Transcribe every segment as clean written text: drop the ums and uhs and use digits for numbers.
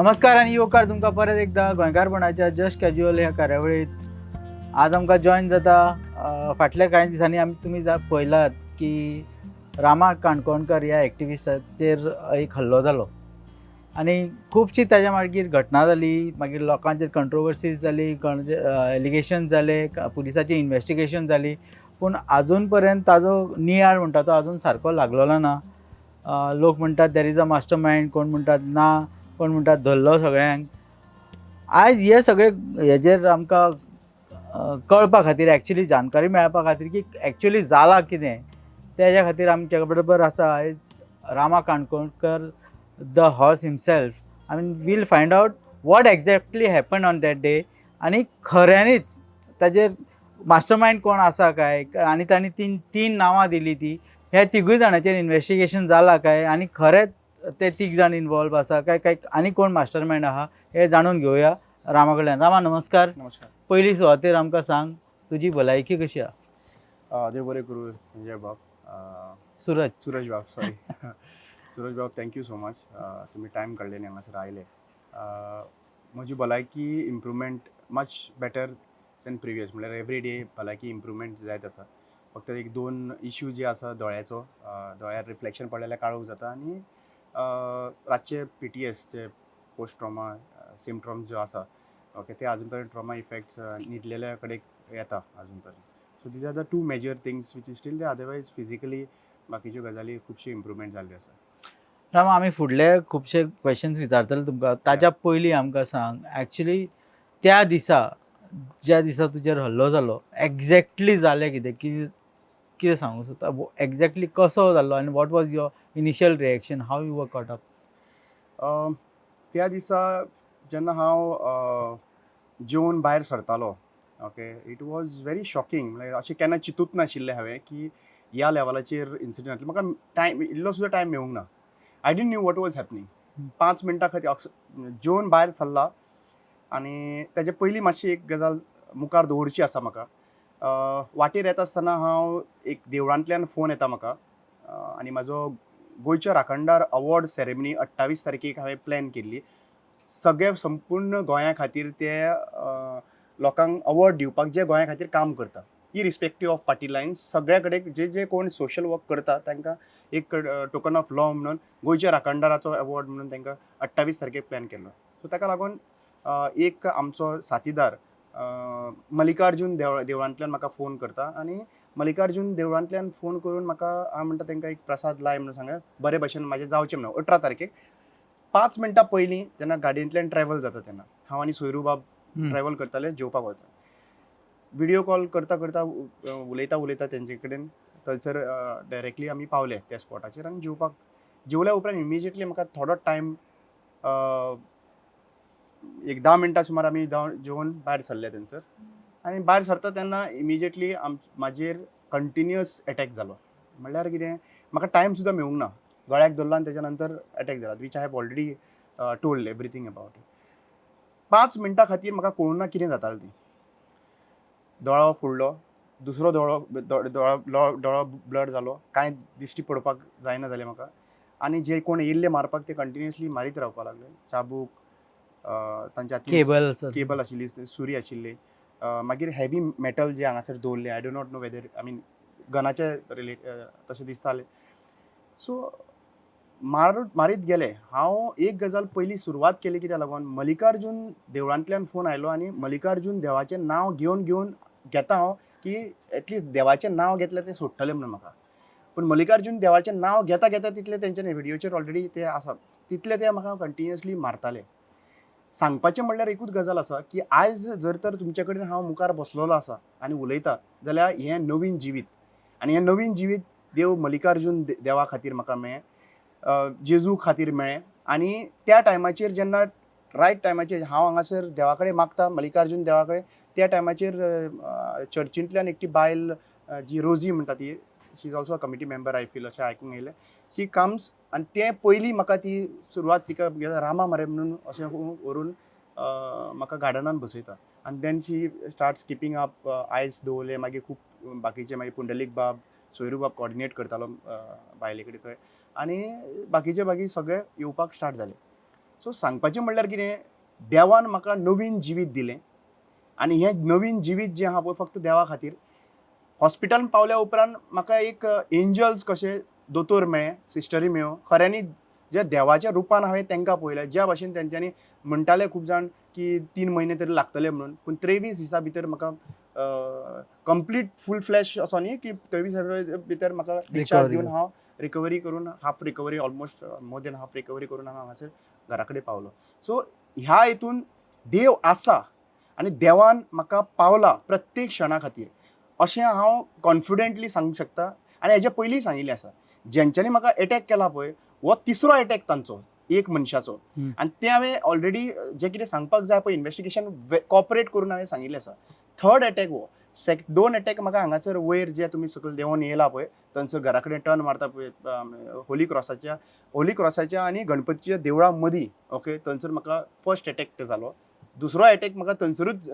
नमस्कार आणि येवकार तुमकां परत एकदा गोंयकारपणाच्या जस्ट कॅज्युअल ह्या कार्यावळीत आज आमकां जॉयन जाता फाटल्या कांय दिसांनी तुमी पळयलात की रामा काणकोणकर ह्या एक्टिविस्टाचेर एक हल्लो जालो आनी खुबशी ताच्या मागीर घटना जाली, मागीर लोकांचेर कंट्रोवर्सीज जाली, एलिगेशन जाले, पुलिसाची इन्व्हेस्टिगेशन जाली, पूण आजून पर्यंत ताजो नियाळ म्हणटा तो आजून सारको लागलेलो ना. लोक म्हणटात there is a master mind, कोण म्हणटात ना, कोण म्हणटात धरलो सगळ्यांक. आयज हे सगळे हेजेर आमकां कळपा खातीर एक्चुली जानकारी मेळपा खातीर की एक्चुली जालां कितें तेज्या खातीर आमचे बरोबर आसा आयज Rama Kankonkar the horse himself. I mean will find out what exactly happen on that day आनी खऱ्यांनीच ताजेर मास्टर मायंड कोण आसा काय आनी तांणी तीन नांवां दिलीं ती हे तिगूय जाणांचेर इन्व्हेस्टिगेशन जालां काय आनी खरेंच ते तीग जाण इनवॉल्व आसा काय आनी कोण मास्टर मायंड आहा हे जाणून घेवया रामा कडल्यान. रामा नमस्कार. नमस्कार. पयली सुवातेर आमकां सांग तुजी भलायकी कशी आहा? देव बरें करूं संजय बाब. सूरज बाब सॉरी. सूरज बाब, थँक्यू सो मच. तुम्ही टायम काडलें हांगासर आयले. म्हजी भलायकी improvement much better than previous, म्हणल्यार एवरी डे भलायकी इम्प्रुवमेंट जायत आसा. फक्त एक दोन इश्यू जे आसा दोळ्याचो, दोळ्यार रिफ्लेक्शन पडलें जाल्यार काळोख जाता आनी रातचे PTS जे पोस्ट ट्रॉमा सिम्पटॉम जो आसा ओके ते अजून पर्यंत ट्रॉमा इफेक्ट्स न्हिदलेल्या कडेन येता अजून पर्यंत. So these are the two major things which is still. Otherwise physically बाकीच्यो गजाली खुबशी इम्प्रुवमेंट जाल्ल्यो आसा. रामा आमी फुडले खुबशे क्वेश्चन्स विचारतले तुमकां. ताच्या पयलीं आमकां सांग एक्चुली त्या दिसा ज्या दिसा तुजेर हल्लो जालो एक्झॅक्टली जालें कितें कितें सांगूं सोदता एक्झॅक्टली कसो जाल्लो आनी what was your initial reaction, how you were caught up? त्या दिसा जेन्ना हांव जेवन भायर सरतालो okay, it was very shocking. म्हणल्यार अशें केन्ना चिंतूच नाशिल्लें हांवें की ह्या लेवलाचेर इन्सिडंट जातलो. म्हाका टायम इल्लो सुद्दां टायम मेळूंक ना. I didn't knew what was happening. 5 मिनटां खातीर जेवन भायर सरला आनी तेजे पयलीं मातशी एक गजाल मुखार दवरची आसा म्हाका. वाटेर येता आसतना हांव एक देवळांतल्यान फोन येता म्हाका आनी म्हाजो गोंयच्या राखणदार अवॉर्ड सेरेमनी 28 तारखेक हांवें प्लॅन केल्ली. सगळे संपूर्ण गोंया खातीर ते लोकांक अवॉर्ड दिवपाक जे गोंया खातीर काम करता, इरिस्पेक्टीव ऑफ पार्टी लायन्स, सगळ्या कडेन जे कोण सोशल वर्क करता तांकां एक टोकन ऑफ लॉ म्हणून गोंयच्या राखणदाराचो अवॉर्ड म्हणून तांकां 28 तारखेक प्लॅन केल्लो. सो ताका लागून एक आमचो साथीदार मल्लिकार्जून देवळांतल्यान म्हाका फोन करता आनी मल्लिकार्जून देवळांतल्यान फोन करून म्हाका हांव म्हणटा तांकां एक प्रसाद लाय म्हणून सांगा, बरे भशेन म्हाजें जावचें म्हणून 18 तारखेक. 5 मिनटां पयलीं जेन्ना गाडयेंतल्यान ट्रॅव्हल जाता तेन्ना हांव आनी सोयरू बाब ट्रॅव्हल करताले, जेवपाक वता. व्हिडियो कॉल करता करता उलयता तेंचे कडेन थंयसर डायरेक्टली आमी पावले त्या स्पॉटाचेर आनी जेवल्या उपरांत इमिजिएटली म्हाका थोडो टायम एक 10 मिनटां सुमार आमी जेवून भायर सरले थंयसर. आनी भायर सरता तेन्ना इमिजिएटली म्हाजेर कंटिन्युअस अटॅक जालो. म्हणल्यार कितें, म्हाका टायम सुद्दां मेळूंक ना. गळ्याक धरलो आनी तेच्या नंतर अटॅक जाला, which I have already told everything about it. 5 मिनटां खातीर म्हाका कळूंक ना कितें जातालें ती. दोळो फुडलो, दुसरो दोळो ब्लर जालो, कांय दिश्टी पडपाक जायना जालें म्हाका. आनी जे कोण येयल्ले मारपाक ते कंटिन्युअसली मारीत रावपाक लागले. चाबूक, तांच्या केबल आशिल्ली, सुरी आशिल्ली, मागीर हेवी मेटल जे हांगासर दवरले. I do not know whether I mean गनाचे तशें दिसतालें. सो मारीत गेले. हांव एक गजाल पयलीं सुरवात केली कित्याक लागून, मल्लिकार्जून देवळांतल्यान फोन आयलो आनी मल्लिकार्जून देवाचें नांव घेवन घेता हांव की एटलिस्ट देवाचें नांव घेतलें तें सोडटलें म्हणून म्हाका. पूण मल्लिकार्जून देवाचें नांव घेता तितलें तेंच्यानी व्हिडियोचेर ऑलरेडी ते आसा, तितले ते म्हाका कंटिन्युअसली मारताले. सांगपाचें म्हणल्यार एकूच गजाल आसा की आयज जर तर तुमचे कडेन हांव मुखार बसलेलो आसा आनी उलयता जाल्यार हें नवीन जिवीत. आनी हें नवीन जिवीत देव मल्लिकार्जून देवा खातीर म्हाका मेळ्ळें, जेजू खातीर मेळ्ळें. आनी त्या टायमाचेर जेन्ना रायट टायमाचेर हांव हांगासर देवा कडेन मागता, मल्लिकार्जून देवा कडेन, त्या टायमाचेर चर्चींतल्यान एकटी बायल जी रोजी म्हणटा ती, she is also a committee member I feel, अशें आयकूंक येयलें. शी कम्स आनी ते पयलीं म्हाका ती सुरवात तिका रामा मरे म्हणून अशें व्हरून म्हाका गार्डनान बसयता. आनी देन शी स्टार्ट्स किपींग अप आयज दवरले. मागीर खूब बाकीचे मागीर पुंडलीक बाब, सोयरू बाब कॉर्डिनेट करतालो बायले कडेन थंय. आनी बाकीचे सगळे येवपाक स्टार्ट जाले. सो सांगपाचें म्हणल्यार कितें, देवान म्हाका नवीन जिवीत दिलें आनी हें नवीन जिवीत जें आहा पळय फक्त देवा खातीर. हॉस्पिटलांत पावल्या उपरांत म्हाका एक एंजल्स कशे दोतोर मेळ्ळे, सिस्टरी मेळ्ळ्यो. खऱ्यांनी जे देवाच्या रुपान हांवें तांकां पळयलें, ज्या भाशेन तेंच्यांनी म्हणटाले खूब जाण की 3 म्हयने तरी लागतले म्हणून, पूण 23 दिसां भितर म्हाका कंप्लीट फूल फ्लॅश असो न्ही की 23 दिसां भितर म्हाका डिस्चार्ज दिवन हांव रिकवरी करून half recovery, almost more than half recovery करून हांव हांगासर घरा कडेन पावलो. सो ह्या हितून देव आसा आनी देवान म्हाका पावला प्रत्येक क्षणा खातीर अशें हांव कॉन्फिडेंटली सांगूंक शकता. आनी हेजे पयलीं सांगिल्लें आसा, जेंच्यांनी म्हाका एटॅक केला पळय हो तिसरो एटॅक तांचो एक मनशाचो. आनी तें हांवें ऑलरेडी जें कितें सांगपाक जाय पळय इन्वेस्टिगेशन कॉपरेट करून हांवें सांगिल्लें आसा. थर्ड एटॅक हो, 2 एटॅक म्हाका हांगासर वयर जे तुमी सकयल देंवून येयला पळय थंयसर घरा कडेन टर्न मारता पळय होली क्रॉसाच्या आनी गणपतीच्या देवळा मदीं, ओके, थंयसर म्हाका फर्स्ट एटॅक जालो. दुसरो एटॅक म्हाका थंयसरूच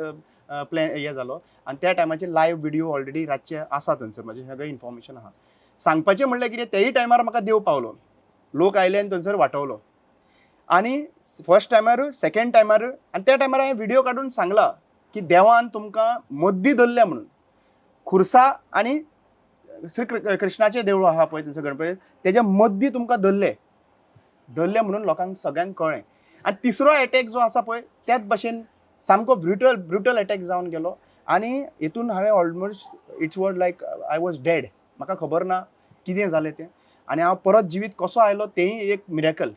हें जालो आनी त्या टायमाचे लायव्ह व्हिडिओ ऑलरेडी रातचे आसा थंयसर, म्हाजें सगळें इन्फॉर्मेशन आहा. सांगपाचें म्हणल्यार कितें, तेय टायमार म्हाका देव पावलो, लोक आयले आनी थंयसर वाटवलो. आनी फर्स्ट टायमार, सेकंड टायमार, आनी त्या टायमार हांवें व्हिडिओ काडून सांगला की देवान तुमकां मद्दी धरल्या म्हणून. खुर्सा आनी श्री कृष्णाचें देवूळ आहा पळय थंयसर गणपती, तेज्या मद्दी तुमकां धरले म्हणून लोकांक सगळ्यांक कळ्ळें. आनी तिसरो एटॅक जो आसा पळय त्याच भाशेन सामको ब्रुटल एटॅक जावन गेलो. आनी हितून हांवें almost it's was like I was dead. म्हाका खबर ना कितें जालें तें, आनी हांव परत जिवीत कसो आयलो तेंय एक मिरेकल.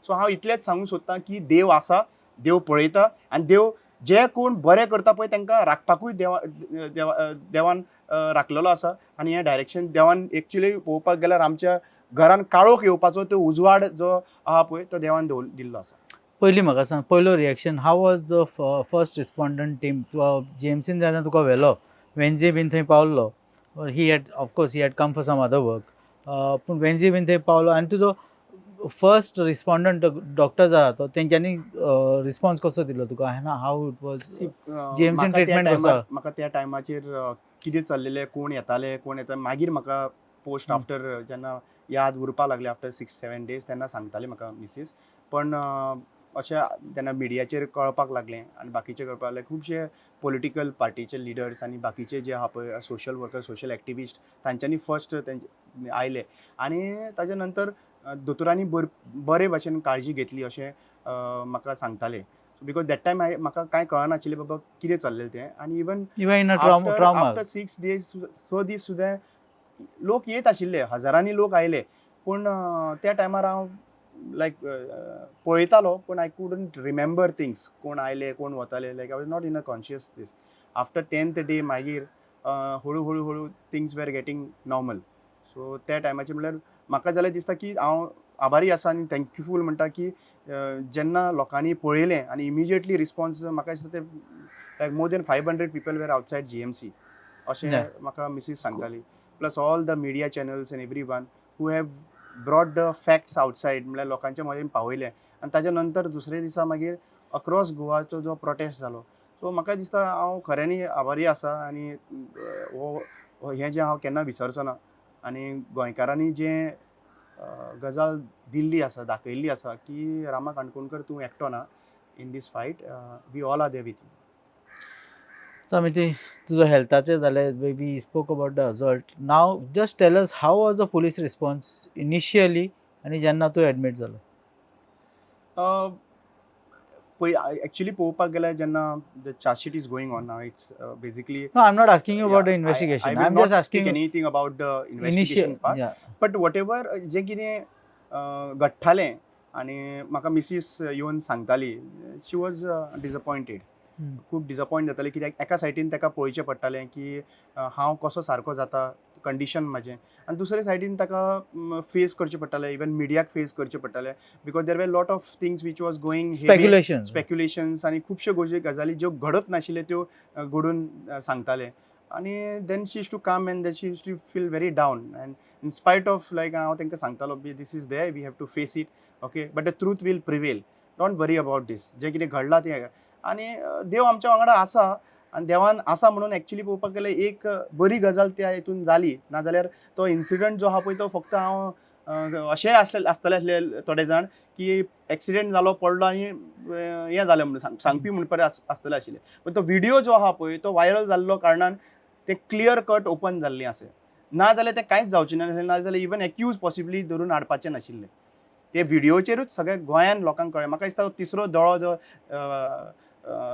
सो हांव इतलेंच सांगूंक सोदतां की देव आसा, देव पळयता, आनी देव जे कोण बरें करता पळय तांकां राखपाकूय देवान राखलेलो आसा. आनी हें डायरेक्शन देवान एक्चुली पळोवपाक गेल्यार आमच्या घरान काळोख येवपाचो तो उजवाड जो आहा पळय तो देवान दिल्लो आसा. पयलीं म्हाका सांग, पयलो reaction how was the first respondent team जेम्सीन जेन्ना तुका व्हेलो, वेन्झी बीन थंय पावल्लो, he had of course he had come for some other work, पूण वेन्झी बीन थंय पावलो आनी तुजो फर्स्ट रिस्पॉन्डंट डॉक्टर्स आहा तो तेंच्यांनी रिस्पॉन्स कसो दिलो तुका, हाव इट वॉज जेम्सीन ट्रिटमेंट कसो? म्हाका त्या टायमाचेर कितें चल्लेलें, कोण येताले कोण येता, मागीर म्हाका पोस्ट आफ्टर जेन्ना याद उरपा लागले आफ्टर 6-7 days तेन्ना सांगताली म्हाका मिसीस. पण अशें जेन्ना मिडियाचेर कळपाक लागलें आनी बाकीचे कळपाक लागले, खुबशे पॉलिटिकल पार्टीचे लिडर्स आनी बाकीचे जे आहा पळय सोशल वर्कर, सोशल एक्टिविस्ट, तांच्यांनी फर्स्ट आयले आनी ताजे नंतर दोतोरांनी बरे भाशेन काळजी घेतली अशें म्हाका सांगताले. बिकॉज दॅट टायम म्हाका कांय कळनाशिल्लें बाबा कितें चल्लें तें. आनी even in a trauma after 6 days 6 दीस सुद्दां लोक येत आशिल्ले, हजारांनी लोक आयले. पूण त्या टायमार हांव लायक पळयतालो पूण आय कुडंट रिमेंबर थिंग्स, कोण आयले कोण वताले, like I was not in a conscious दीस. आफ्टर 10th day मागीर हळू हळू things were getting normal. So त्या टायमाचेर म्हणल्यार म्हाका जाल्यार दिसता की हांव आभारी आसा आनी थँक्यूफूल म्हणटा की जेन्ना लोकांनी पळयलें आनी इमिजिएटली रिस्पॉन्स म्हाका दिसता ते लायक मोर दॅन 500 people वेर आवटसायड GMC अशें म्हाका मिसीस सांगताली. Plus all the media channels end every one who have brought the facts outside, म्हणल्यार लोकांच्या मदें पावयलें. आनी ताज्या नंतर दुसरे दिसा मागीर अक्रॉस गोवाचो जो प्रोटेस्ट जालो. सो म्हाका दिसता हांव खऱ्यांनी आभारी आसा आनी हें जें हांव केन्ना विसरचो ना. आनी गोंयकारांनी जें गजाल दिल्ली आसा, दाखयल्ली आसा की रामा काणकोणकर तूं एकटो ना in this fight, we all are there with you. So, Amity, तुझो हेल्थाचें जालें, we spoke about the assault. Now just tell us how was the police response initially आनी जेन्ना तूं एडमीट जालो? एक्चुली पळोवपाक गेल्यार जेन्ना the chargesheet is going on now, it's basically No, I'm not asking you about the investigation. I will I'm not just asking speak you anything about the investigation part. yeah. But what ever जें कितें घडटालें आनी म्हाका मिसीस येवन सांगताली, शी was डिसअपॉयंटेड. खूब डिसअपॉयंट जाताली कित्याक एका सायडीन ताका पळोवचें पडटालें की हांव कसो सारको जाता, कंडिशन म्हाजें, आनी दुसरे सायडीन ताका फेस करचें पडटालें, इवन मिडियाक फेस करचें पडटालें. Because there were lot of things which was going speculations आनी खुबश्यो गजाली ज्यो घडत नाशिल्ल्यो त्यो घडून सांगताले. आनी then she is to come and she is to feel very down. And in spite of like हांव तांकां सांगतालो this is there, we have to face it, okay, but the truth will prevail, don't worry about this. जें कितें घडलां तें, आनी देव आमच्या वांगडा आसा. आनी देवान आसा म्हणून एक्चुली पळोवपाक गेल्यार एक बरी गजाल त्या हितून जाली. नाजाल्यार तो इन्सिडंट जो आहा पळय तो फक्त हांव अशें आसतले आसले थोडे जाण की एक्सिडेंट जालो पडलो आनी हें जालें म्हणून सांगपी म्हणून परत आसतले आशिल्ले. पण तो व्हिडिओ जो आहा पळय तो व्हायरल जाल्लो कारणान ते क्लियर कट ओपन जाल्लें आसा. नाजाल्यार तें कांयच जावचें नासलें, नाजाल्यार इवन एक्यूज पॉसिबली धरून हाडपाचें नाशिल्लें. ते व्हिडिओचेरूच सगळ्या गोंयान लोकांक कळ्ळें. म्हाका दिसता तिसरो दोळो जो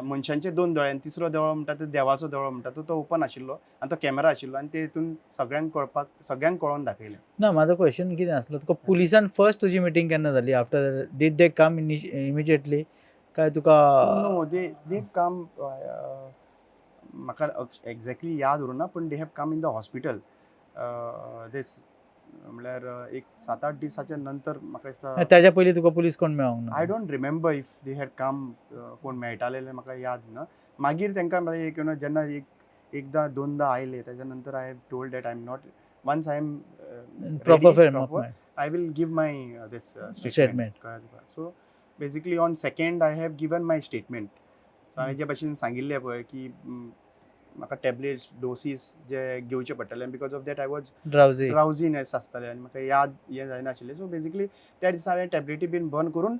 मनशांचे 2 दोळे आनी तिसरो दोळो म्हणटा तो देवाचो दोळो म्हणटा तो ओपन आशिल्लो आनी तो कॅमेरा आशिल्लो आनी ते हितून सगळ्यांक कळोवन दाखयलें. ना माझा क्वेश्चन कितें आसलो तुका पुलिसान फर्स्ट तुजी मिटींग केन्ना जाली after did they come immediately काय तुका नो दे कम म्हाका एक्झॅक्टली याद उरना पूण they have come in the hospital this म्हळ्यार एक 7-8 दिसाच्या नंतर म्हाका दिसता त्याच्या पयलीं तुका पुलीस कोण मेळोंक ना I don't remember if they had come कोण मेळटाले म्हाका याद ना. मागीर तांकां एक जेन्ना एकदां दोनदां आयले त्याच्या नंतर I have told that I am not once I am proper I will give my this Statement. So basically on second I have given my statement. So हांवें जे भाशेन सांगिल्लें पळय की म्हाका टॅबलेट्स डोसीस जे घेवचे पडटले because of that I was drowsiness आसतालें आनी म्हाका याद हें जायनाशिल्लें. सो बेसिकली त्या दिसा हांवें टॅबलेटी बीन बंद करून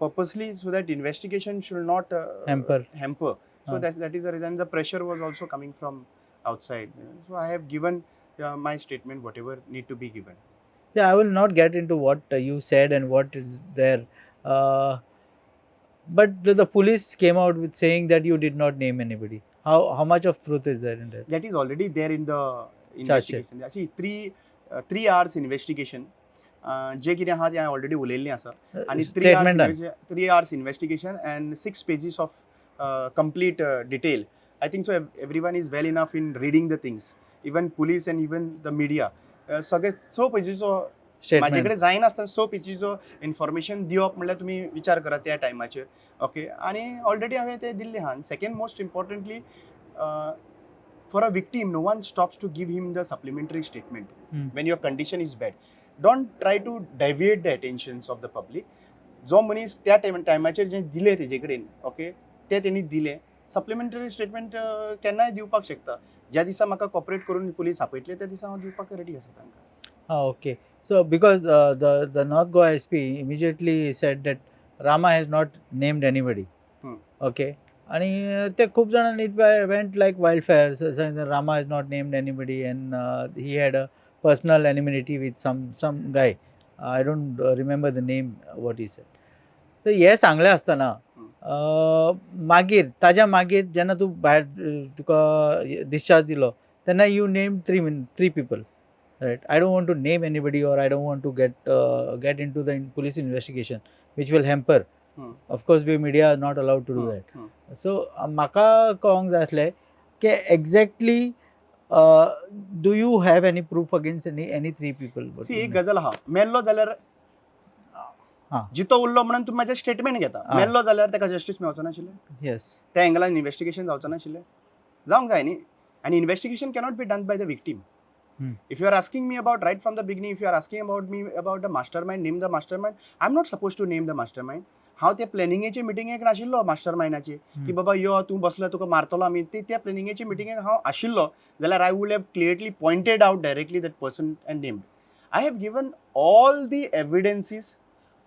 purposely so that investigation should not hamper. So that is the reason the pressure was also coming from outside. So I have given my statement whatever need to be given. Yeah, I will not get into what you said and what is there. But the police came out with saying that you did not name anybody. How much of truth is there in that? That is already there in the investigation. See, 3 hours investigation. जे कितें आहा तें हांवें already उलयल्लें आसा आनी 3 hours investigation and 6 pages of complete detail. I think so everyone is well enough in reading the things. Even police and even the media. सगळे 6 पेजीचो माझे कडेन जायनासतना 6 पेजीचो इन्फॉर्मेशन दिवप म्हणल्यार तुमी विचार करात त्या टायमाचेर. ओके आनी ऑलरेडी हांवें तें दिल्लें आहा. Second most importantly for a victim no one stops to give him the supplementary statement when your condition is bad. Don't try to deviate the attentions of the public. जो मनीस त्या टायमाचेर जें दिलें तेजे कडेन ओके तें तेणी दिलें. सप्लिमेंटरी स्टेटमेंट केन्नाय दिवपाक शकता. ज्या दिसा म्हाका कॉपरेट करून पुलीस आपयतले त्या दिसा हांव दिवपाक रेडी आसा तांकां. Okay. So because the North Goa SP immediately said that Rama has not named anybody. Okay. आणि ते खूप जणांनी it went like wildfire saying that Rama has not named anybody and he had a personal enmity with some guy. I don't remember the name what he said. तर हे सांगलें आसतना मागीर ताज्या मागीर जेन्ना तूं भायर तुका डिस्चार्ज दिलो तेन्ना you name 3 people. Right. I don't want to name anybody or I don't want to get into the police investigation which will hamper. Of course we media are not allowed to do that. So म्हाका कळोंक जाय आसलें की exactly do you have any proof against any 3 people? C एक गजाल आहा मेल्लो जाल्यार जितो उरलो म्हणून तुम्ही माझे स्टेटमेंट घेता. मेल्लो जाल्यार ताका जस्टीस मेळचो नाशिल्लें. Yes. त्या एंगलान इन्वेस्टिगेशन जावचो नाशिल्लें. जावंक जाय न्ही. आनी investigation cannot be done by the victim. If you are asking me about right from the beginning, if you are asking about me about the mastermind, name the mastermind, I'm not supposed to name the mastermind. हांव ते प्लॅनिंगेचे मिटिंगेक नाशिल्लो मास्टरमाइंडाची की बाबा यो तूं बसलो तुका मारतलो आमी त्या प्लॅनिंगेचे मिटिंगेक हांव आशिल्लो जाल्यार I would have clearly pointed out directly that person and named. I have given all the evidences,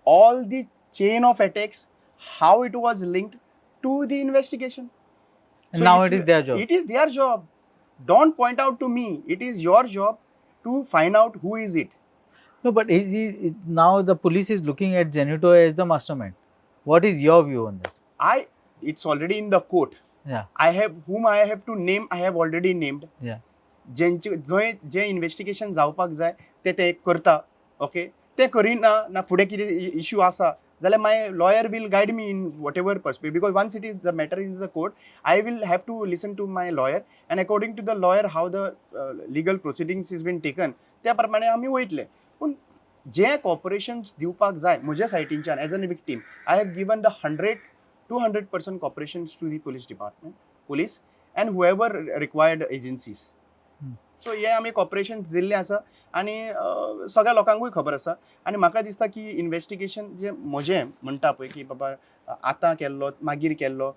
all the chain of attacks, how it was linked to the investigation. And now it is their job. It is their job. Don't point out to me. It is your job to find out who is it. No, but now the police is looking at Zenuto as the mastermind. What is your view on that? It's already in the court. Yeah. Whom I have to name, I have already named. Yeah. जे investigation जावपाक जाय ते करता. Okay ते करिना ना फुडें कितें issue आसा जाल्यार my lawyer will guide me in whatever perspective because once it is the matter in the court I will have to listen to my lawyer and according to the lawyer how the legal proceedings is been taken त्या प्रमाणे आमी वयतले. पूण जे कॉपरेशन्स दिवपाक जाय म्हज्या सायटींच्यान as a victim I have given the 100-200% cooperations to the police department police and whoever required agencies. So हे आमी कॉपरेशन दिल्लें आसा आनी सगळ्या लोकांकूय खबर आसा. आनी म्हाका दिसता की इन्वेस्टिगेशन जे म्हजें म्हणटा पळय की बाबा आतां केल्लो मागीर केल्लो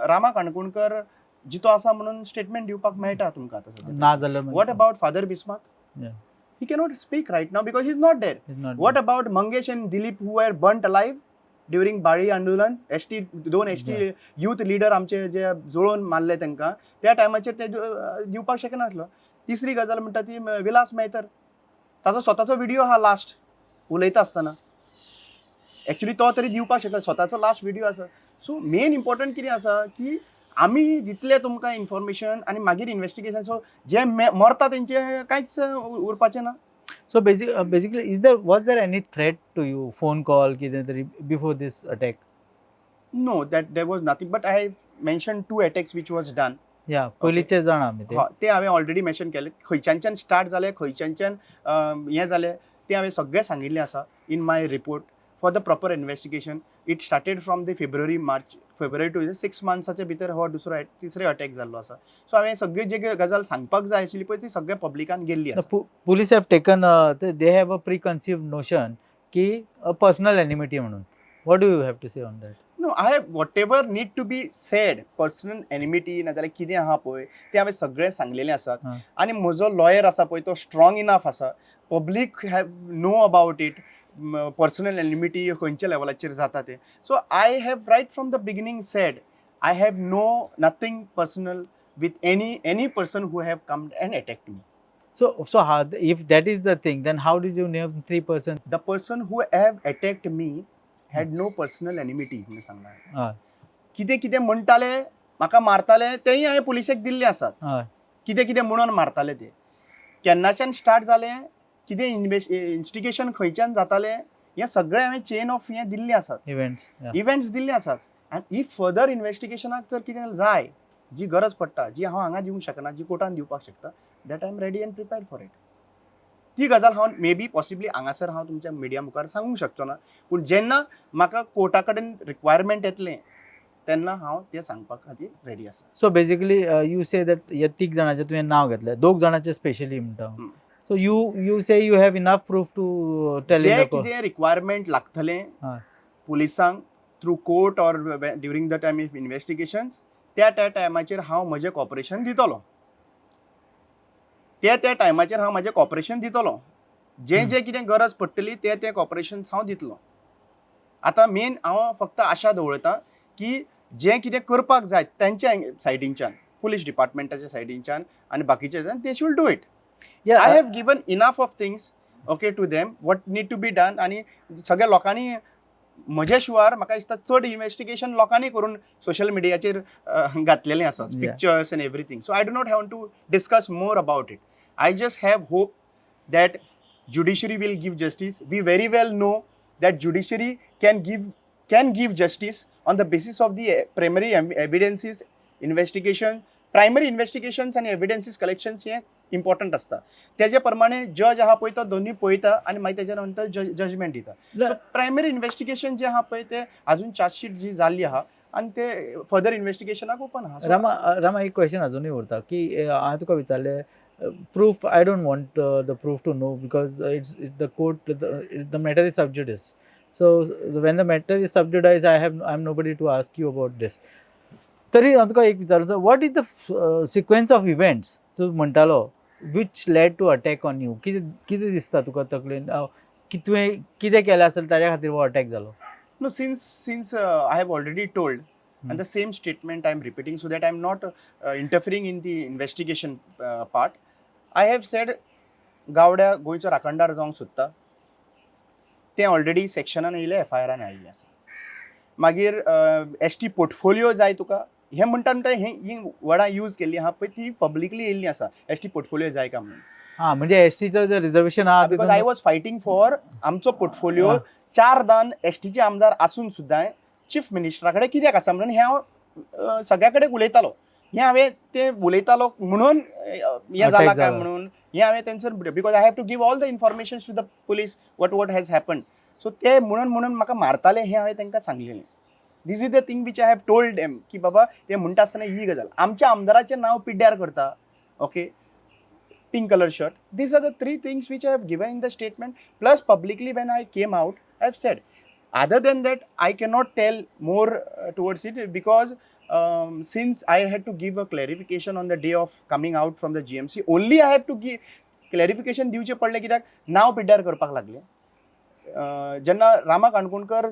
रामा काणकोणकर जितो आसा म्हणून स्टेटमेंट दिवपाक मेळटा तुमकां आतां ना जाल्यार what about father Bismarck. he cannot speak right now because he's not there. It's not What about Mangesh and Dilip who were burnt alive during Bari Andolan? दोन एसटी युथ लिडर आमचे जे जुळोवन मारले तांकां त्या टायमाचेर ते दिवपाक शकनासलो. तिसरी गजाल म्हणटा ती विलास मेहतर, ताचो स्वताचो व्हिडिओ हा लास्ट उलयता आसतना. एक्चुअली तो तरी दिवपाक शकता, स्वताचो लास्ट व्हिडिओ आसा. सो मेन इम्पॉर्टंट कितें आसा की आमी दितले तुमकां इन्फॉर्मेशन आनी मागीर इन्व्हेस्टिगेशन. सो जे मरता तेंचे कांयच उरपाचें ना. So basically, was there any threat to you, phone call, before this attack? No, that there was nothing. But I mentioned 2 attacks which was done. Yeah, पयलींचे जाणा आमी ते. ते हांवें ऑलरेडी मेन्शन केले. खंयच्यान स्टार्ट जाले, खंयच्यान हें जालें ते हांवें सगळें सांगिल्लें आसा in my report for the proper investigation. It started from the February to 6 मंथ्साचे भितर हो तिसरो अटॅक जाल्लो आसा. सो हांवें सगळी जी गजाल सांगपाक जाय आशिल्ली पळय ती सगळ्या पब्लिकान गेल्ली आसा. Police have taken, they have a preconceived notion की a personal enmity म्हणून. What do you have to say on that? No, I have whatever need to be said, personal enmity नाजाल्यार कितें आहा पळय तें हांवें सगळें सांगलेलें आसात. आनी म्हजो लॉयर आसा पळय तो स्ट्रॉंग इनफ आसा. Public have no about it, personal enmity खंयच्या लेवलाचेर जाता तें. So I have right from the beginning said I have nothing personal with any person who have come and attacked me. So how, if that is the thing, then how did you name 3 persons? The person who have attacked me had no personal enmity. म्हणून सांगणार कितें म्हणटाले म्हाका मारताले तेंय हांवें पुलिसेक दिल्ले आसात. कितें म्हणून मारताले ते केन्नाच्यान स्टार्ट जालें, कितें इन्व्हेस्टिगेशन खंयच्यान जातालें हें सगळें हांवें चेन ऑफ हें दिल्लें आसात, इव्हेंट्स दिल्ले आसात. आनी इफ फर्दर इन्व्हेस्टिगेशनाक जर कितें जाय, जी गरज पडटा, जी हांव हांगा दिवंक शकना, जी कोर्टान दिवपाक शकता, that I am ready end prepared for it. ती गजाल हांव मे बी पॉसिबली हांगासर हांव तुमच्या मिडिया मुखार सांगूंक शकचो ना. पूण जेन्ना म्हाका कोर्टा कडेन रिक्वायरमेंट येतलें तेन्ना हांव तें सांगपा खातीर रेडी आसा. So basically you say that ह्या 3 जाणांचे तुवें नांव घेतलें, 2 जाणांचे स्पेशली म्हणटा. So you say you have enough proof to tell जे कितें रिक्वायरमेंट लागतलें पुलिसांक through court or during the time of investigations, त्या टायमाचेर हांव म्हजें कॉपरेशन दितलो. त्या टायमाचेर हांव म्हजें कॉपरेशन दितलो. जें कितें गरज पडटली तें कॉपरेशन हांव दितलो. आतां मेन हांव फक्त आशा दवरतां की जें कितें करपाक जाय तांच्या सायडींच्यान, पुलीस डिपार्टमेंटाच्या सायडींच्यान आनी बाकीचे they should do it. I have given enough of things okay to them what need to be done. आनी सगळ्या लोकांनी म्हज्या शिवार म्हाका दिसता चड इन्व्हेस्टिगेशन लोकांनी करून सोशल मिडियाचेर घातलेलें आसा, pictures and everything. So I do not have to discuss more about it. I just have hope that judiciary will give justice. We very well know that judiciary can give justice on the basis of the primary evidences investigation. Primary investigations आनी evidences collections हें important आसता. तेजे प्रमाणे जज आहा पळय तो दोन्ही पळयता आनी मागीर तेच्या नंतर जजमेंट दिता. सो प्रायमरी इन्व्हेस्टिगेशन जे आहा पळय ते अजून चार्जशीट जी जाल्ली आहा आनी ते फर्दर इन्व्हेस्टिगेशनाक ओपन आहा. रामा एक क्वेश्चन अजूनय उरता की हांवें तुका विचारलें proof. I don't want the proof to know because it's the court, the matter is sub judice. So when the matter is sub judice, I'm nobody to ask you about this. तरी हांव तुका एक विचारता, what is the sequence of events तूं म्हणटालो which led to attack on you? कितें दिसता तुका तकलेन की तुवें कितें केलें आसलें ताज्या खातीर हो अटॅक जालो? No, since I have already told, and the same statement I am repeating so that I am not interfering in the investigation part. I have said गावड्या गोंयचो राखणदार जावंक सोदता तें ऑलरेडी सेक्शनान येयलें, FIR-आन आयिल्लें आसा. मागीर ST पोर्टफोलियो जाय तुका हें म्हणटा ही वर्डां यूज केल्ली आहा पळय ती पब्लिकली येयल्ली आसा. ST पोर्टफोलियो जाय काय म्हणून. म्हणजे STचो जो रिजर्वेशन आहा because I was fighting for आमचो पोर्टफोलियो 4 दान STचे आमदार आसून सुद्दां चीफ मिनिस्टरा कडेन कित्याक आसा म्हणून हें हांव सगळ्या कडेन उलयतालो. हें हांवें तें उलयतालो म्हणून हें जालां काय म्हणून हें हांवें तेंचर because I have to give all the information to the police what has happen. So ते म्हणून म्हाका मारताले हें हांवें तांकां सांगलेलें. This is the thing which I have told them की बाबा ते म्हणटा आसतना ही गजाल आमच्या आमदाराचें नांव पिड्ड्यार करता. Okay, pink color shirt. These are the 3 things which I have given in the statement. Plus publicly when I came out, I have said. Other than that, I cannot tell more towards it because since I had to give a clarification on the day of coming out from the GMC, only I have to clarification दिवचें पडलें कित्याक नांव पिड्ड्यार करपाक लागले. जेन्ना Rama Kankonkar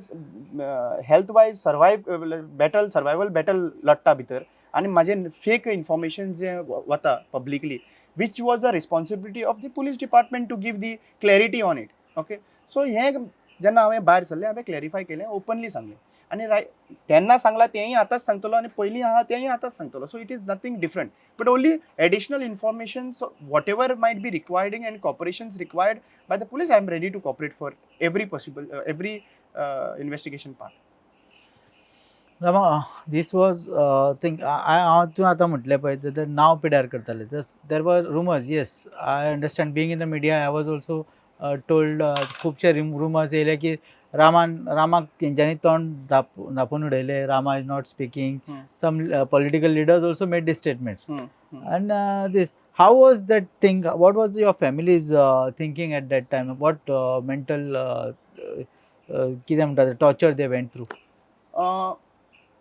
health wise survival battle लडटा भितर आनी म्हाजें फेक इन्फॉर्मेशन जें वता publicly which was the responsibility of the police department to give the clarity on it. Okay, so हें जेन्ना हांवें भायर सरलें हांवें क्लॅरिफाय केलें, ओपनली सांगलें. आनी तेन्ना सांगलां तेंय आतांच सांगतलो आनी पयलीं आहा तेंय आतांच सांगतलो. So it is nothing different but only additional information. So whatever might be requiring and cooperations required by the police, I am ready to cooperate for every investigation part. Rama, this was think हांव तूं आतां म्हटलें पळय तें नांव पिड्यार करताले, there were rumours. Yes, I understand. Being in the media I was also told, खुबशे rumours येयले की रामाक तेंच्यांनी तोंड धांपून उडयलें, Rama is not speaking. Some political leaders also made the statements. And this, how was that thing? What was your family's thinking at that time? What mental कितें म्हणटा तें torture they went through?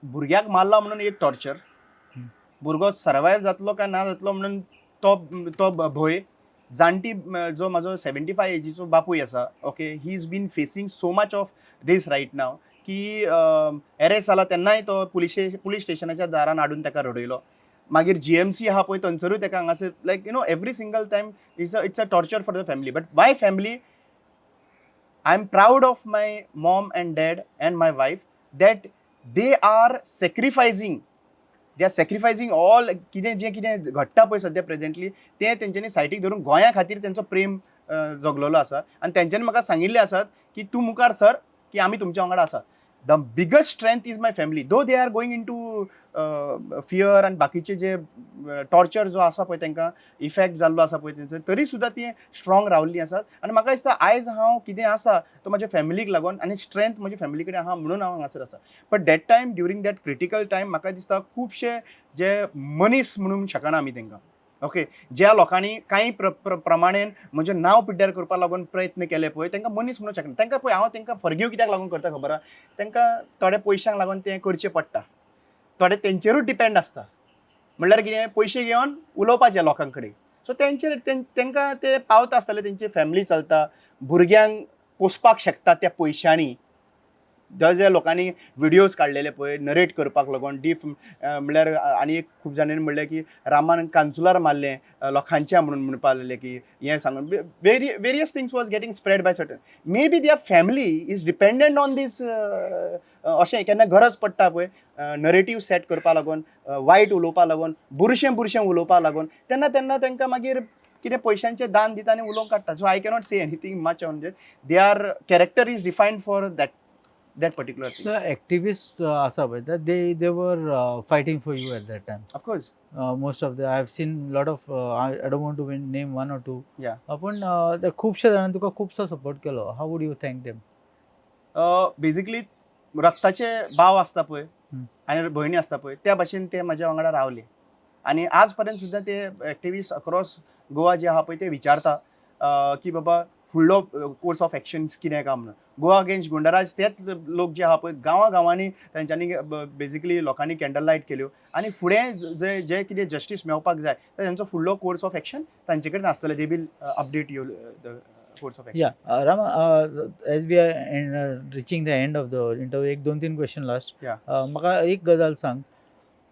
भुरग्याक मारला म्हणून एक टॉर्चर, भुरगो survive जातलो काय ना जातलो म्हणून तो भंय. जाणटी जो म्हाजो 75 एजीचो बापूय आसा, okay, he is been facing so much of this right now की एरेस्ट जाला तेन्नाय तो पुलीस स्टेशनाच्या दारान हाडून ताका रडयलो. मागीर GMC आहा पळय थंयसरूय ताका हांगासर like you know every single time it's a torture for the family. But my family, I am proud of my mom and dad and my wife that they are sacrificing all कितें घडटा पळय सद्या presently तें तेंच्यांनी सायटीक धरून गोंया खातीर तेंचो प्रेम जगलेलो आसा. आनी तेंच्यांनी म्हाका सांगिल्लें आसात की तूं मुखार सर, की आमी तुमच्या वांगडा आसा. The biggest strength is my family. Though they are going in to fear आनी बाकीचे जे टॉर्चर जो आसा पळय तांकां इफेक्ट जाल्लो आसा पळय तेंचो, तरी सुद्दां ती स्ट्रॉंग रावल्लीं आसात. आनी म्हाका दिसता आयज हांव कितें आसा तो म्हाज्या फॅमिलीक लागून, आनी स्ट्रेंथ म्हज्या फॅमिली कडेन आहा म्हणून हांव हांगासर आसा. But that time, during that critical time, म्हाका दिसता खुबशे जे मनीस म्हणून शकना आमी तांकां, ओके, ज्या लोकांनी कांय प्रमाणेन म्हजें नांव पिड्ड्यार करपा लागून प्रयत्न केले पळय तांकां मनीस म्हणूं शकना. तांकां पळय हांव तांकां फॉरगिव कित्याक लागून करता खबर आहा? तांकां थोड्या पयशांक लागून तें करचें पडटा, थोडे तेंचेरूच डिपेंड आसता. म्हणल्यार कितें, पयशे घेवन उलोवपाचें लोकां कडेन. सो तांकां ते पावता आसतले, तेंची फॅमिली चलता, भुरग्यांक पोसपाक शकता त्या पयशांनी. जे लोकांनी व्हिडियोज काडलेले पळय नरेट करपाक लागून म्हणल्यार आनी एक खूब जाणांनी म्हणलें की रामान कांचुलार मारलें लोकांच्या म्हणून म्हणपा लागले की हें सांगून various things was getting spread by certain. May be their family is dependent on this. अशें केन्ना गरज पडटा पळय नरेटीव सेट करपा लागून, वायट उलोवपा लागून, बुरशें उलोवपा लागून, तेन्ना तांकां मागीर कितें पयशांचें दान दिता आनी उलोवंक काडटा. So I cannot say anything much on that. Their character is defined for that particular thing. The activists asa pay that they were fighting for you at that time. Of course. Most of the I've seen a lot of I don't want to name one or two. Yeah. पण त्या खूपशा जणांनी तुका खूपसा support केलो. How would you thank them? Basically रक्ताचे भाव आसता पळय आनी भयणी आसता पळय त्या भाशेन ते म्हाज्या वांगडा रावले. आनी आज पर्यंत सुद्दां ते एक्टिविस्ट अक्रॉस गोवा जे आहा पळय ते विचारता की बाबा फुडलो कोर्स ऑफ एक्शन्स कितें काय म्हणून. गोवा अगेन्स्ट गुंडाराज तेच लोक जे आहा पळय गांवांनी तांच्यांनी बेसिकली लोकांनी कॅन्डल लायट केल्यो आनी फुडें जे कितें जस्टीस मेळपाक जाय तांचो फुडलो कोर्स ऑफ एक्शन तांचे कडेन आसतले. They will update you the course of action. Yeah, Rama, as we are reaching the end of the interview, एक 2-3 क्वेश्चन लास्ट. म्हाका एक गजाल सांग,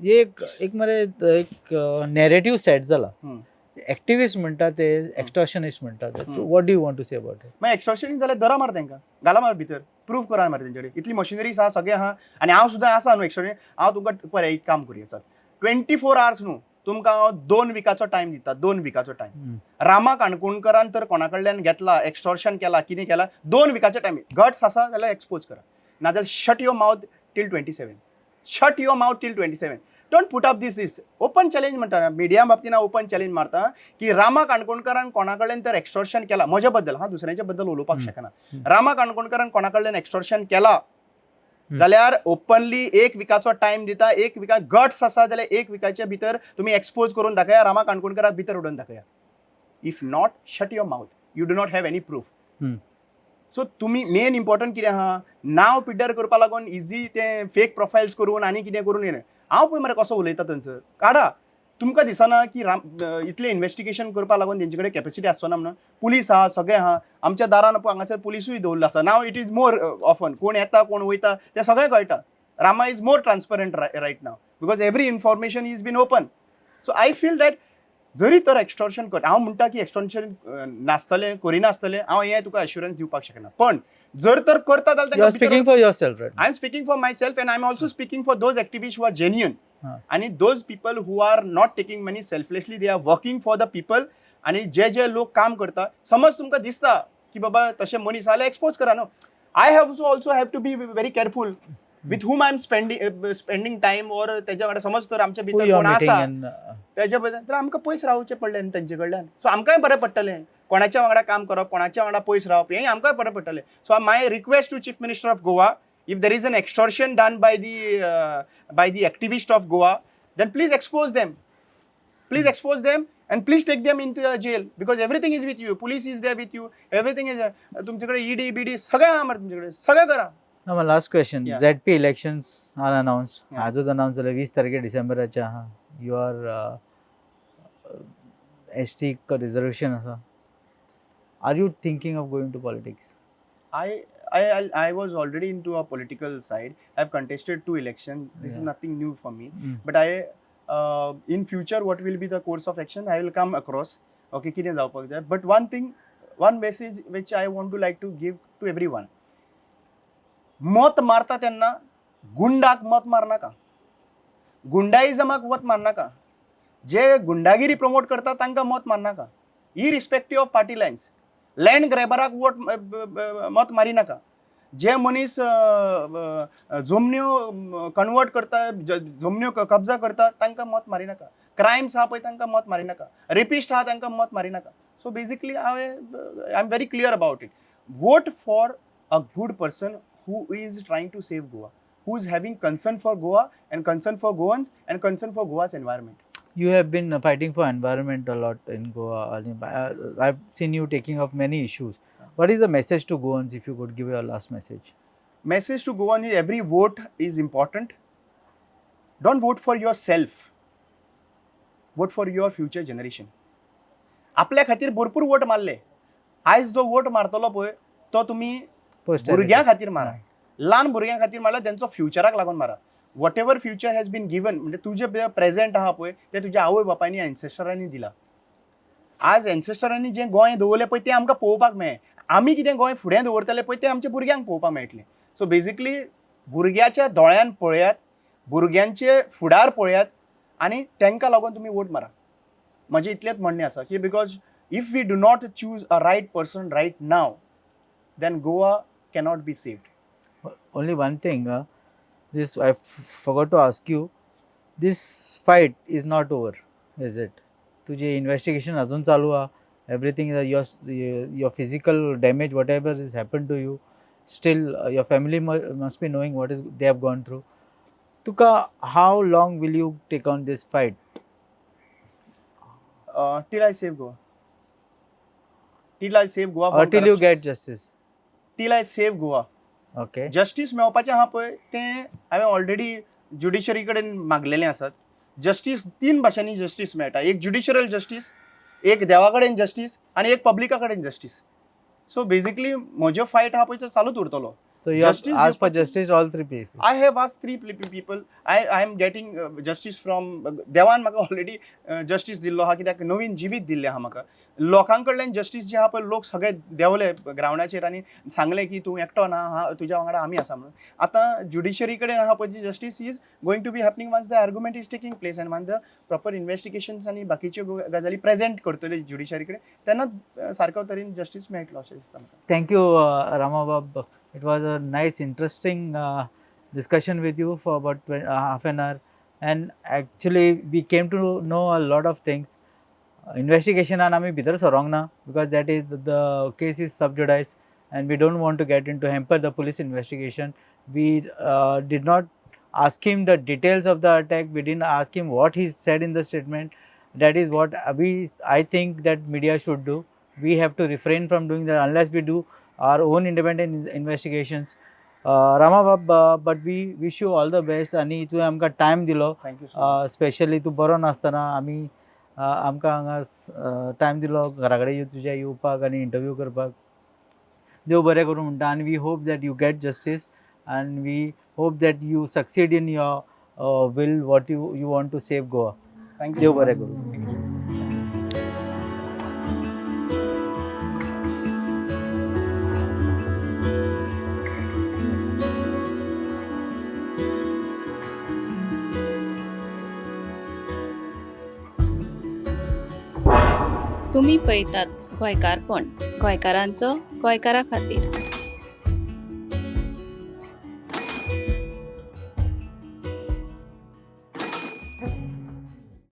एक मरे एक नॅरेटिव्ह सेट जाला. एक्टिविस्ट म्हणटा ते एक्स्टॉर्शनिस्ट म्हणटा ते. What do you want to say about it? मागीर एक्स्टॉर्शनिस्ट जाल्यार धरा मार तांकां, घाला मार भितर, प्रूफ करा मार तेंचे कडेन. इतली मशिनरीज आहा, सगळें आहा. आनी हांव सुद्दां आसा न्हू एक्स्टॉर्शनिस्ट. हांव तुमकां पळय एक काम करुया, चल 24 hours न्हू तुमकां हांव 2 विकाचो टायम दिता. 2 विकाचो टायम. रामा काणकोणकरान तर कोणा कडल्यान घेतला, एक्स्टॉर्शन केला, कितें केला, 2 विकाचो टायम. गट्स आसा जाल्यार एक्सपोज करा, नाजाल्यार shut your mouth till 27. Shut your mouth till 27. Don't put up this open challenge म्हणटा. मिडिया बाबतीन हांव ओपन चॅलेंज मारता की रामा काणकोणकरान कोणा कडल्यान तर एक्स्टॉर्शन केला, म्हज्या बद्दल, हा दुसऱ्याच्या बद्दल उलोवपाक शकना. रामा काणकोणकरान कोणा कडल्यान एक्स्टॉर्शन केला जाल्यार ओपनली 1 विकाचो टायम दिता. 1 विका गट्स आसा जाल्यार 1 विकाच्या भितर तुमी एक्सपोज करून दाखया, रामा काणकोणकराक भितर उडोवन दाखया. If not, shut your mouth. You do not have any proof. So तुमी मेन इम्पॉर्टंट कितें आहा, नांव पिड्ड्यार करपा लागून इजी ते फेक प्रोफायल्स करून आनी कितें करून येना. हांव पळय मरे कसो उलयता थंयसर, काडा तुमकां दिसना की इतलें इन्व्हेस्टिगेशन करपा लागून तेंचे कडेन कॅपॅसिटी आसचो म्हणून पुलीस आहा सगळें आहा आमच्या दारान पळय हांगासर पुलिसूय दवरलो आसा now it is more often कोण येता कोण वयता तें सगळें कळटा Rama is more transparent right now because every information is been open so I feel that जरी तर एक्स्टॉर्शन कर हांव म्हणटा की एक्स्टॉर्शन नासतलें करिनासतलें हांव हें तुका एश्युरन्स दिवपाक शकना पण जर तर करता You are जाल्यार speaking for yourself, right? I'm speaking for myself and I'm also speaking for those activists who are genuine. Huh. And those people who are not taking money selflessly, they are working for the people. आणि जे लोक काम करता समज तुमकां दिसता की बाबा तशें मनीस जाल्यार एक्सपोज करा न्हू I have also have to be very careful with whom I am spending time और तेज्या वांगडा समज तर आमच्या Who भितर you are कोण meeting आसा and तेज्या बद्दल तर आमकां पयस रावचें पडलें न्ही तेंचे कडल्यान सो आमकांय बरें पडटलें कोणाच्या वांगडा काम करप कोणाच्या वांगडा पयस रावप हें आमकांय बरें पडटलें so my request to chief minister of Goa if there is an extortion done by the activist of Goa, then please expose them. Please expose them and please take them into a jail because everything is with you. Police is there with you. Everything is तुमच्याकडे ED, BD सगळं आहात तुमच्याकडे सगळं करा. Now my last question. Yeah. ZP elections are announced. Yeah. आजच announced झाले 20 तारखे डिसेंबराच्या हा युअर ST रिझर्वेशन असा. Are you thinking of going to politics? I was already into a political side. I've contested 2 elections. This is Yeah. nothing new for me. Mm. But in future, what will be the course of action? I will come across. Okay, कितें जावपाक जाय. But one message which I want to like to give to everyone. मत मारता तेन्ना गुंडाक मत मार नाका. गुंडाइजमाक मत मार नाका. जे गुंडागिरी प्रमोट करता तांकां मत मार नाका. Irrespective of party lines. Land ग्रॅबराक मत मारी नाका जे मनीस जमन्यो कन्वर्ट करता जमन्यो कब्जा करता तांकां मत मारी नाका क्रायम्स आहा पळय तांकां मत मारी नाका रेपिस्ट आहा तांकां मत मारी नाका so basically I am very clear about it vote for a good person who is trying to save Goa who is having concern for Goa and concern for Goans and concern for Goa's environment You have been fighting for environment a lot in Goa. I've seen you taking up many issues. What is the message to Goans if you could give your last message? Message to Goan is every vote is important. Don't vote for yourself. Vote for your future generation. आपल्या खातीर भरपूर vote मारले आयज जो vote मारतलो पळय तो तुमी भुरग्यां खातीर मारा ल्हान भुरग्यां खातीर मारला तेंचो फ्युचराक लागून मारा whatever future has been given म्हणजे तुजे प्रेझेंट आहा पळय ते तुज्या आवय बापायनी एन्सेस्टरांनी दिला आज एन्सेस्टरांनी जें गोंय दवरलें पळय तें आमकां पळोवपाक मेळ्ळें आमी कितें गोंय फुडें दवरतले पळय तें आमच्या भुरग्यांक पळोवपाक मेळटलें सो बेसिकली भुरग्याच्या दोळ्यान पळयात भुरग्यांचे फुडार पळयात आनी तांकां लागून तुमी वोट मारा म्हजें इतलेंच म्हणणें आसा की because if we do not choose a right person right now then Goa cannot be saved Only one thing. This I forgot to ask you. This fight is not over, is it? तुझे investigation अजून चालू आहे. Everything your physical damage, whatever has happened to you, still your family must be knowing what is they have gone through. Tuka, how long will you take on this fight? Till I save Goa. Till I save Goa. Or till you get justice? Till I save Goa. Okay. Justice मेळपाचें आहा पळय तें हांवें already judiciary कडेन मागलेलें आसात justice 3 भाशांनी justice मेळटा एक ज्युडिशरल जस्टीस एक देवा कडेन जस्टीस आनी एक पब्लिका कडेन जस्टीस सो बेसिकली म्हजो फायट आहा पळय तो चालूच उरतलो So you have Justice asked for दिवपाची- justice all 3 places. I have asked 3 people. I am getting justice from देवान म्हाका ऑलरेडी जस्टीस दिल्लो आहा कित्याक नवीन जिवीत दिल्लें आहा म्हाका लोकां कडल्यान जस्टीस जे आहा पळय लोक सगळे देंवले ग्रावंडाचेर आनी सांगलें की तूं एकटो ना तुज्या वांगडा आमी आसा म्हणून आतां ज्युडिशरी कडेन आहा पळय जी justice is going to be happening once the argument is taking place आनी वन्स द प्रॉपर इन्व्हेस्टिगेशन्स आनी बाकीच्यो गजाली प्रेझेंट करतले ज्युडिशरी कडेन तेन्ना सारको तरेन जस्टीस मेळटलो अशें दिसता म्हाका Thank you, Ramabab. It was a nice, interesting discussion with you for about half an hour. And actually, we came to know a lot of things. Investigation and आम्ही भितर सरंग ना because that is the case is sub judice and we don't want to get into hamper the police investigation. We did not ask him the details of the attack. We didn't ask him what he said in the statement. That is what I think that media should do. We have to refrain from doing that unless we do our own independent investigations. Rama बाब, but we wish you all the best आनी तुवें आमकां time दिलो. Thank you so much. Specially तूं बरो नासतना आमी आमकां हांगा टायम दिलो घरा कडेन तुज्या येवपाक आनी इंटरव्यू करपाक. देव बरें करूं म्हणटा आनी we hope that you get justice आनी we hope that you succeed in your will what you want to save Goa. Thank you देव सो बरें मच. करूं. तुम्ही पळयतात गोंयकारपण, गोंयकारांचो गोंयकारा खातीर.